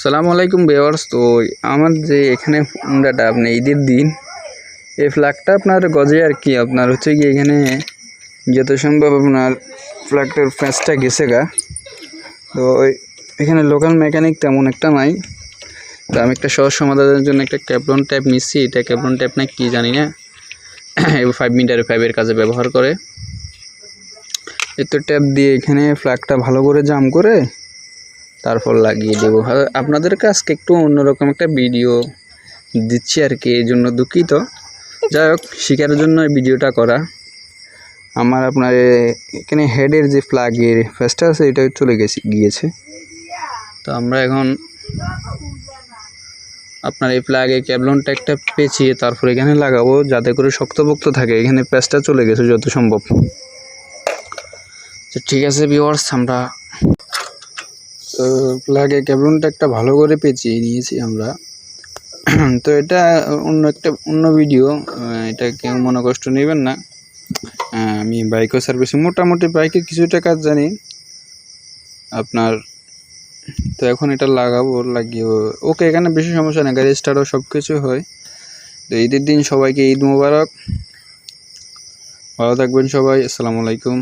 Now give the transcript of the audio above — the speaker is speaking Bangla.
আসসালামু আলাইকুম ভিউয়ার্স। তো আমার যে এখানে হোন্ডাটা আপনি ঈদের দিন এই ফ্ল্যাগটা আপনার গজে আর কি আপনার হচ্ছে কি এখানে যত সম্ভব আপনার ফ্ল্যাগটার ফ্যাসটা গেছে গা। তো এখানে লোকাল মেকানিক তেমন একটা নাই। তো আমি একটা সহজ সমাধানের জন্য একটা ক্যাবলন ট্যাপ নিচ্ছি। এটা ক্যাবলন ট্যাপ না কি জানি না, 5m5-এর কাজে ব্যবহার করে। এই তো ট্যাপ দিয়ে এখানে ফ্ল্যাগটা ভালো করে জাম করে তারপর লাগিয়ে দেবো। আপনাদের কাছে একটু অন্যরকম একটা ভিডিও দিচ্ছি আর কি, এই জন্য দুঃখিত। যাই হোক, শিকারের জন্য এই ভিডিওটা করা। আমার আপনার এখানে হেডের যে ফ্ল্যাগের ফেসটা আছে এটা চলে গিয়েছে। তো আমরা এখন আপনার এই ফ্ল্যাগে ক্যাবলনটা একটা পেঁচিয়ে তারপর এখানে লাগাবো, যাতে করে শক্তপোক্ত থাকে। এখানে পেঁচটা চলে গেছে যত সম্ভব। তো ঠিক আছে ভিউয়ার্স, আমরা ফ্ল্যাগে ক্যাবলনটা একটা ভালো করে পেঁচিয়ে নিয়েছি আমরা। তো এটা অন্য ভিডিও, এটা কেউ মনে কষ্ট নেবেন না। আমি বাইকও সার্ভিসিং, মোটামুটি বাইকের কিছুটা কাজ জানি আপনার। তো এখন এটা লাগিয়ে ওকে, এখানে বেশি সমস্যা নেই, গাড়ি স্টার্টও সব কিছু হয়। তো ঈদের দিন সবাইকে ঈদ মোবারক, ভালো থাকবেন সবাই। আসসালামু আলাইকুম।